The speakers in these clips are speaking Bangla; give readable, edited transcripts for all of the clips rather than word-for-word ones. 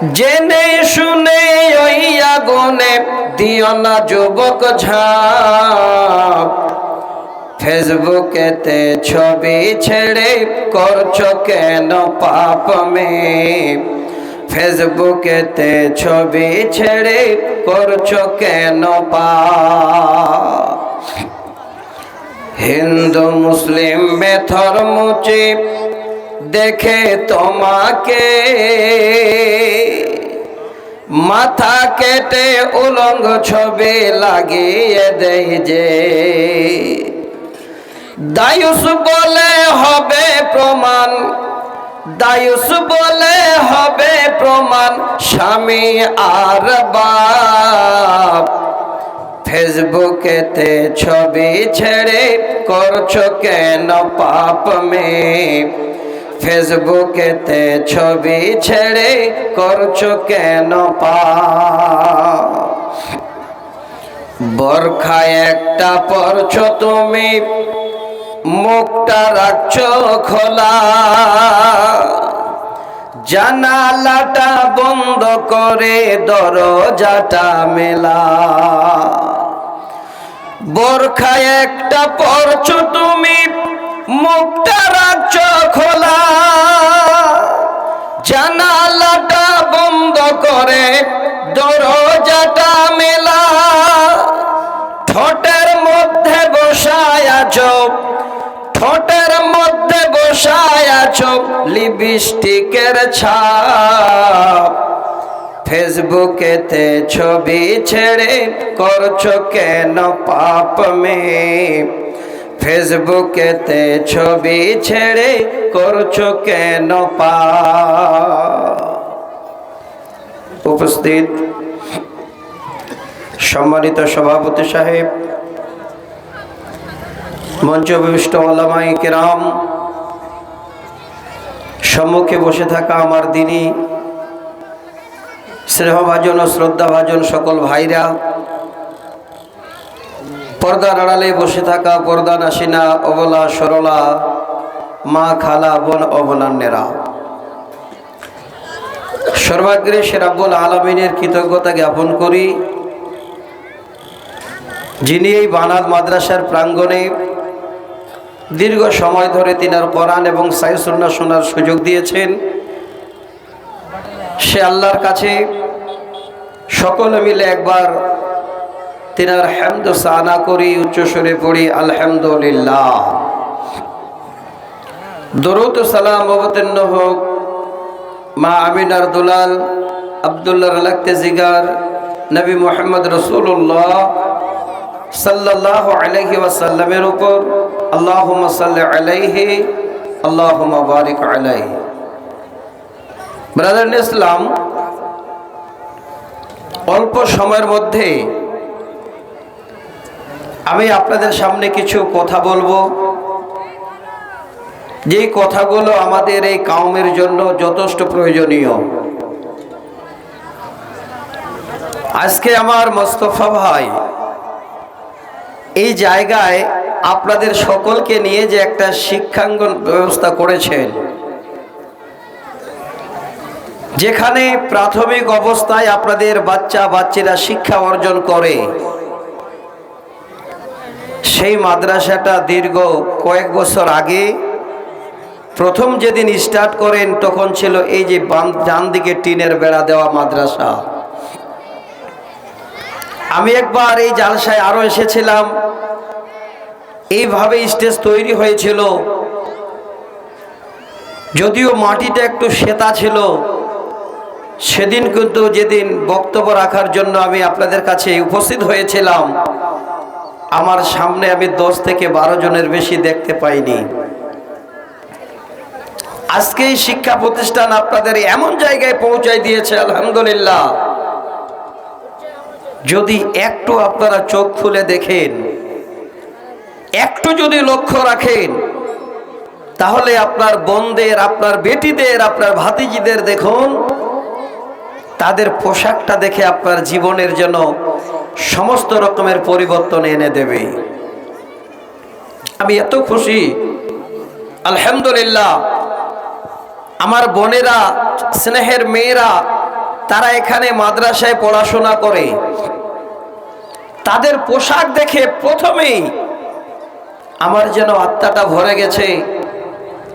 জেনে শুনে ওই আগুনে দিও না যুবক ঝাঁপ। ফেসবুকেতে ছবি ছেড়ে করছো কেন পাপ মে? ফেসবুকেতে ছবি ছেড়ে করছো কেন পাপ? হিন্দু মুসলিম মেথর মুচি দেখে তোমাকে, মাথা কেটে উলঙ্গ ছবি লাগিয়ে দেই যে। দায়ুস বলে হবে প্রমাণ, দায়ুস বলে হবে প্রমাণ, স্বামী আর বাপ। ফেসবুকেতে ছবি ছেড়ে করছো কেন পাপ মে? ফেসবুকেতে ছবি ছেড়ে করছো কেন পাপ? বোরখায় একটা পরছো তুমি, মুখটা রাখছো খোলা, জানালাটা বন্ধ করে দরজাটা মেলা। বোরখায় একটা পরছো তুমি, মুখটা রাখছো খোলা, জানালাটা বন্ধ করে দরজাটা মেলা। ঠোঁটের মধ্যে বসায় আছো, ঠোঁটের মধ্যে বসায় আছো লিপস্টিকের ছাপ। ফেসবুকেতে ছবি ছেড়ে করছো কেন পাপ মে? ফেসবুকেতে ছবি ছেড়ে করছো কেন পাপ? উপস্থিত সম্মানিত সভাপতি সাহেব, মঞ্চে উপবিষ্ট ওলামায়ে কেরাম, সম্মুখে বসে থাকা আমার দিনী স্নেহভাজন ও শ্রদ্ধাভাজন সকল ভাইরা, পর্দার আড়ালে বসে থাকা পর্দা নাসিনা অবলা সরলা মা খালা বোন অবনান্যেরা, সর্বাগ্রে সে রাব্বুল আলামিনের কৃতজ্ঞতা জ্ঞাপন করি, যিনি এই বানাত মাদ্রাসার প্রাঙ্গণে দীর্ঘ সময় ধরে তিনার কোরআন এবং সহিহ সুন্নাহ শোনার সুযোগ দিয়েছেন। সে আল্লাহর কাছে সকলে মিলে একবার তিনার হামদ সানা করি, উচ্চস্বরে পড়ি আলহামদুলিল্লাহ। দরুদ ও সালাম অবতীর্ণ হোক মা আমিনার দুলাল আব্দুল্লাহর লাখতে জিগার নবী মুহাম্মদ রাসূলুল্লাহ সাল্লাল্লাহু আলাইহি ওয়াসাল্লামের উপর। আল্লাহুম্মা সাল্লি আলাইহি আল্লাহুম্মা বারিক আলাইহি। ব্রাদার ইন ইসলাম, অল্প সময়ের মধ্যে আমি আপনাদের সামনে কিছু কথা বলবো, যেই কথাগুলো আমাদের এই কওমের জন্য যথেষ্ট প্রয়োজনীয়। আজকে আমার মোস্তফা ভাই এই জায়গায় আপনাদের সকলকে নিয়ে যে একটা শিক্ষাঙ্গন ব্যবস্থা করেছেন, যেখানে প্রাথমিক অবস্থায় আপনাদের বাচ্চারা শিক্ষা অর্জন করে, সেই মাদ্রাসাটা দীর্ঘ কয়েক বছর আগে প্রথম যেদিন স্টার্ট করেন তখন ছিল এই যে ডান দিকে টিনের বেড়া দেওয়া মাদ্রাসা। আমি একবার এই জালসায় আরো এসেছিলাম, এইভাবে স্টেজ তৈরি হয়েছিল, যদিও মাটিটা একটু শ্বেতা ছিল। সেদিন কিন্তু যেদিন বক্তব্য রাখার জন্য আমি আপনাদের কাছে উপস্থিত হয়েছিলাম, আমার সামনে আমি 10 থেকে 12 জনের বেশি দেখতে পাইনি। আজকে এই শিক্ষা প্রতিষ্ঠান আপনাদের এমন জায়গায় পৌঁছায় দিয়েছে, আলহামদুলিল্লাহ। যদি একটু আপনারা চোখ খুলে দেখেন, একটু যদি লক্ষ্য রাখেন, তাহলে আপনার বোনদের, আপনার বেটিদের, আপনার ভাতিজিদের দেখুন, তাদের পোশাকটা দেখে আপনার জীবনের জন্য সমস্ত রকমের পরিবর্তন এনে দেবে। আমি এত খুশি, আলহামদুলিল্লাহ। আমার বোনেরা, স্নেহের মেয়েরা তারা এখানে মাদ্রাসায় পড়াশোনা করে। তাদের পোশাক দেখে প্রথমেই আমার যেন আত্মাটা ভরে গেছে,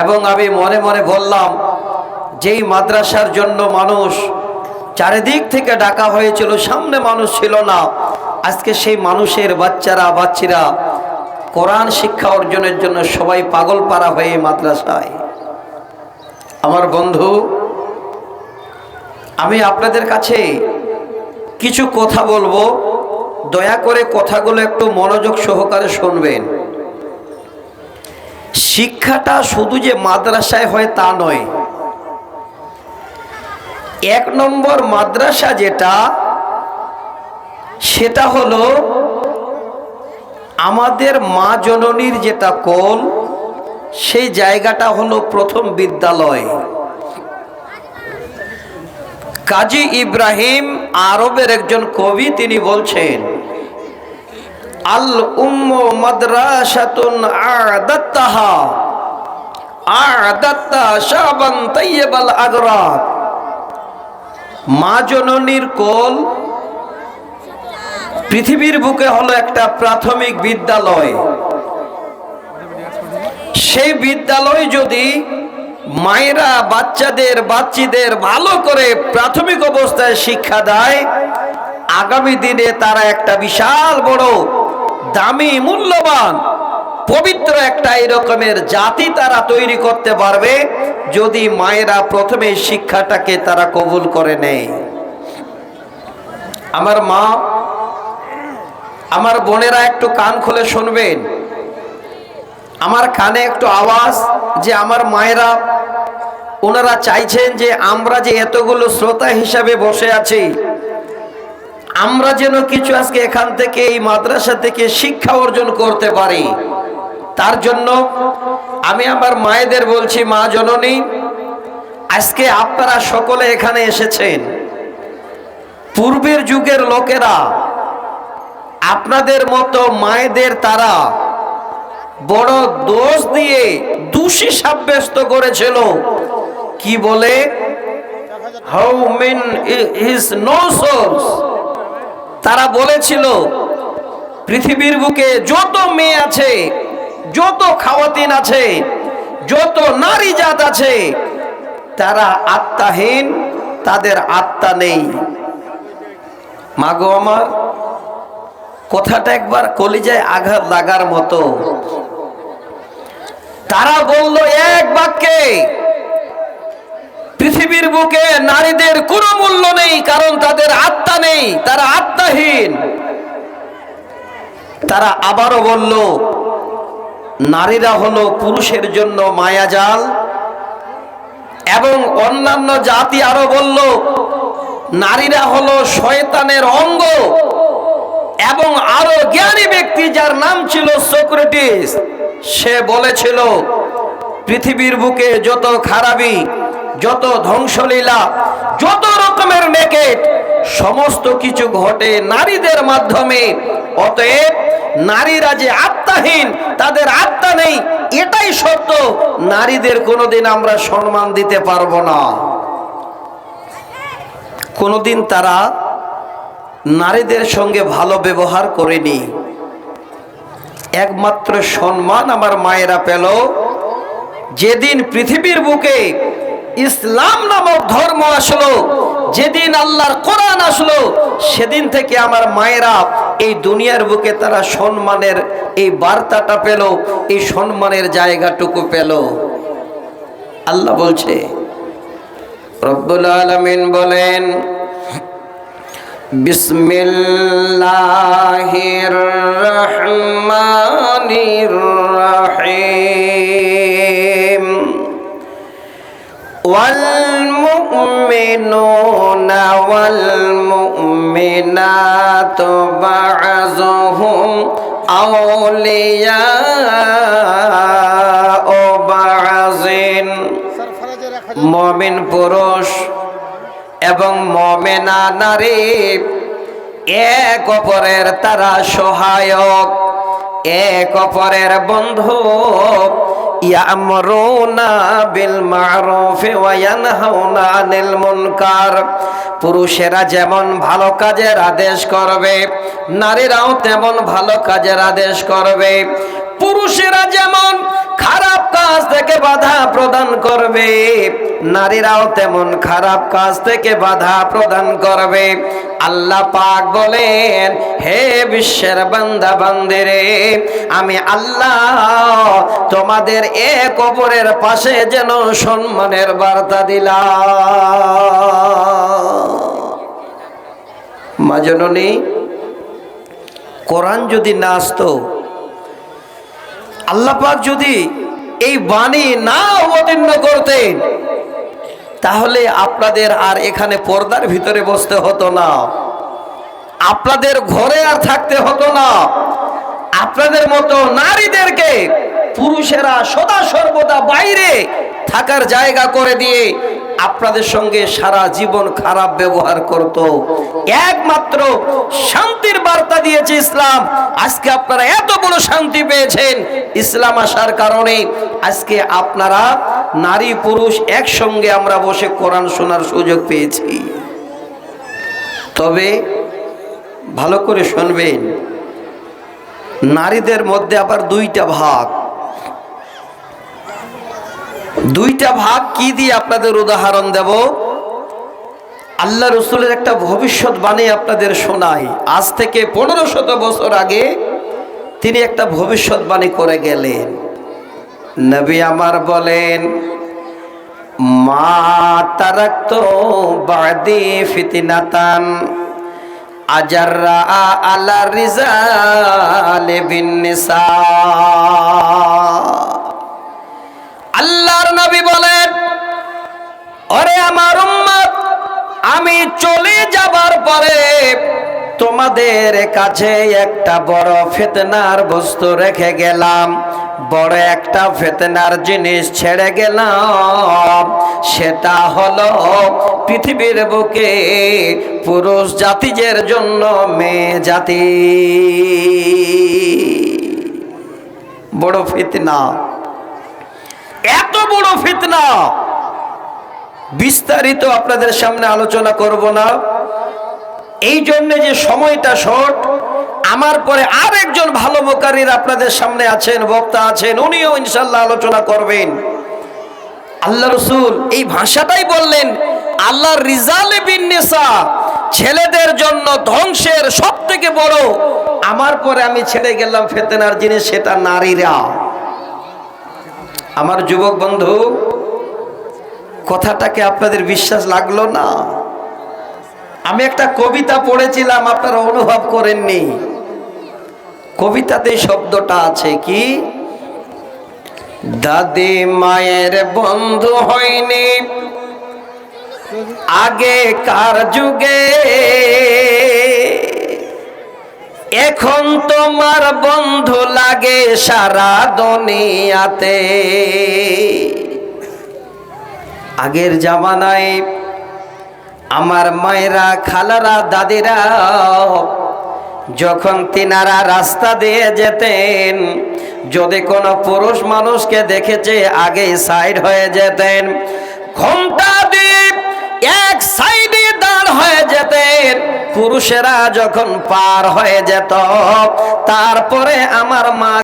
এবং আমি মনে মনে বললাম, যেই মাদ্রাসার জন্য মানুষ চারিদিক থেকে ডাকা হয়েছিল, সামনে মানুষ ছিল না, আজকে সেই মানুষের বাচ্চারা কোরআন শিক্ষা অর্জনের জন্য সবাই পাগল পারা হয়ে মাদ্রাসায়। আমার বন্ধু, আমি আপনাদের কাছে কিছু কথা বলবো, দয়া করে কথাগুলো একটু মনোযোগ সহকারে শুনবেন। শিক্ষাটা শুধু যে মাদ্রাসায় হয় তা নয়। এক নম্বর মাদ্রাসা যেটা, সেটা হলো আমাদের মা জননীর যেটা কোল, সেই জায়গাটা হলো প্রথম বিদ্যালয়। কাজী ইব্রাহিম আরবের একজন কবি, তিনি বলছেন, আল উম্মু মাদ্রাসাতুন আ'দাত্তা শাবান তাইয়্যিবাল আগরাত। মা জননীর কোল পৃথিবীর বুকে হলো একটা প্রাথমিক বিদ্যালয়। সেই বিদ্যালয় যদি মায়েরা বাচ্চাদের ভালো করে প্রাথমিক অবস্থায় শিক্ষা দেয়, আগামী দিনে তারা একটা বিশাল বড় দামি মূল্যবান পবিত্র একটা এরকমের জাতি তারা তৈরি করতে পারবে, যদি মায়েরা প্রথমে শিক্ষাটাকে তারা কবুল করে নেয়। আমার মা, আমার বোনেরা একটু কান খুলে শুনবেন। আমার কানে একটু আওয়াজ, যে আমার মায়েরা ওনারা চাইছেন যে আমরা যে এতগুলো শ্রোতা হিসাবে বসে আছি, আমরা যেন কিছু আজকে এখান থেকে, এই মাদ্রাসা থেকে শিক্ষা অর্জন করতে পারি। তার জন্য আমি আমার মায়েদের বলছি, মা জননী, আজকে আপনারা সকলে এখানে এসেছেন। পূর্বের যুগের লোকেরা আপনাদের মতো মায়েদের তারা বড় দোষ দিয়ে দোষী সাব্যস্ত করেছিল। কি বলে? How man is no source. তারা বলেছিল পৃথিবীর বুকে যত মেয়ে আছে, যত খাওয়াতিন আছে, যত নারী জাত আছে, তারা আত্মাহীন, তাদের আত্মা নেই। মাগো আমার, কথাটা একবার কলিজায় আঘাত লাগার মতো। তারা বলল এক বাক্যে, পৃথিবীর বুকে নারীদের কোনো মূল্য নেই, কারণ তাদের আত্মা নেই, তারা আত্মাহীন। তারা আবারও বলল, নারীরা হলো পুরুষের জন্য মায়াজাল। এবং অন্যান্য জাতি আরো বলল, নারীরা হলো শয়তানের অঙ্গ। এবং আরো জ্ঞানী ব্যক্তি, যার নাম ছিল সক্রেটিস, সে বলেছিল পৃথিবীর বুকে যত খারাপি, যত ধ্বংসলীলা, যত রকমের নেকেট, সমস্ত কিছু ঘটে নারীদের মাধ্যমে। অতএব নারীরা যে আত্মাহীন, তাদের আত্মা নেই, এটাই সত্য। নারীদের কোনোদিন আমরা সম্মান দিতে পারবো না। কোনোদিন তারা নারীদের সঙ্গে ভালো ব্যবহার করেনি। একমাত্র সম্মান আমার মায়েরা পেল যেদিন পৃথিবীর বুকে ইসলাম নামক ধর্ম আসলো, যেদিন আল্লাহর কোরআন আসলো, সেদিন থেকে আমার মায়েরা এই দুনিয়ার বুকে তারা সম্মানের এই বার্তাটা পেল, এই সম্মানের জায়গাটুকু পেল। আল্লাহ বলছে, রব্বুল আলামিন বলেন, বিসমিল্লাহির রহমানির রহিম। ওয়াল মুমিনুনা ওয়াল মুমিনাতু বা'যুহুম আউলিয়াউ বা'যিন। মুমিন পুরুষ এবং মুমিনা নারী এক অপরের তারা সহায়ক, এক অপরের বন্ধু, ইয়ামরুনা বিল মারুফি ওয়া ইয়ানহাউনা আনিল মুনকার। পুরুষেরা যেমন ভালো কাজের আদেশ করবে, নারীরাও তেমন ভালো কাজের আদেশ করবে। পুরুষেরা যেমন খারাপ কাজ থেকে বাধা প্রদান করবে, নারীরাও তেমন খারাপ কাজ থেকে বাধা প্রদান করবে। আল্লাহ পাক বলেন, হে বিশ্বের বান্দা বান্দিরে, আমি আল্লাহ তোমাদের এক অপরের পাশে যেন সম্মানের বার্তা দিলাম। মা জননী, কোরআন যদি না আসতো, আল্লাহ পাক যদি এই বাণী না অবতীর্ণ করতেন, তাহলে আপনাদের আর এখানে পর্দার ভিতরে বসতে হতো না, আপনাদের ঘরে আর থাকতে হতো না। আপনাদের মতো নারীদেরকে পুরুষেরা সদা সর্বদা বাইরে থাকার জায়গা করে দিয়ে আপনাদের সঙ্গে সারা জীবন খারাপ ব্যবহার করত। একমাত্র শান্তির বার্তা দিয়েছে ইসলাম। আজকে আপনারা এত বড় শান্তি পেয়েছেন ইসলাম আসার কারণে। আজকে আপনারা নারী পুরুষ একসঙ্গে আমরা বসে কোরআন শোনার সুযোগ পেয়েছি। তবে ভালো করে শুনবেন, নারীদের মধ্যে আবার দুইটা ভাগ। দুইটা ভাগ কি দিয়ে আপনাদের উদাহরণ দেব। আল্লাহ রসুলের একটা ভবিষ্যৎবাণী আপনাদের শোনাই। আজ থেকে 1500 বছর আগে তিনি একটা ভবিষ্যৎবাণী করে গেলেন। নবী আমার বলেন, মা তারাকতু বাদি ফিতনাতান আজাররা আলা রিজাল বিন নিসা। আল্লাহর নবী বলেন, ওরে আমার উম্মত, আমি চলে যাবার পরে তোমাদের কাছে একটা বড় ফিতনার বস্তু রেখে গেলাম, বড় একটা ফিতনার জিনিস ছেড়ে গেলাম। সেটা হলো পৃথিবীর বুকে পুরুষ জাতিদের জন্য মেয়ে জাতি। বড় ফিতনা, এত বড় ফিতনা বিস্তারিত আপনাদের সামনে আলোচনা করব না, এই জন্য যে সময়টা শর্ট। আমার পরে আর একজন ভালো মুকাররির আপনাদের সামনে আছেন, বক্তা আছেন, উনিও ইনশাআল্লাহ আলোচনা করবেন। আল্লাহ রাসূল এই ভাষাটাই বললেন, আল্লাহর রিজালে বিন নিসা, ছেলেদের জন্য ধ্বংসের সবথেকে বড় আমার পরে আমি ছেড়ে গেলাম ফিতনার জিনিস, সেটা নারীরা। আমার যুবক বন্ধু, কথাটাকে আপনাদের বিশ্বাস লাগলো না? আমি একটা কবিতা পড়েছিলাম, আপনারা অনুভব করেননি। কবিতাতে শব্দটা আছে কি, দাদি মায়ের বন্ধু হয়নি আগেকার যুগে, এখন তোমার বন্ধু লাগে সারা দুনিয়াতে। আগের জামানায় আমার মায়েরা, খালারা, দাদিরা যখন তিনারা রাস্তা দিয়ে যেতেন, যদি কোনো পুরুষ মানুষকে দেখেছে আগে সাইড হয়ে যেতেন, ঘন্টা দিয়ে এক সাইডে দাঁড় হয়ে যেতেন। পুরুষেরা যখন পার হয়ে যেত, তারপরে আমার মা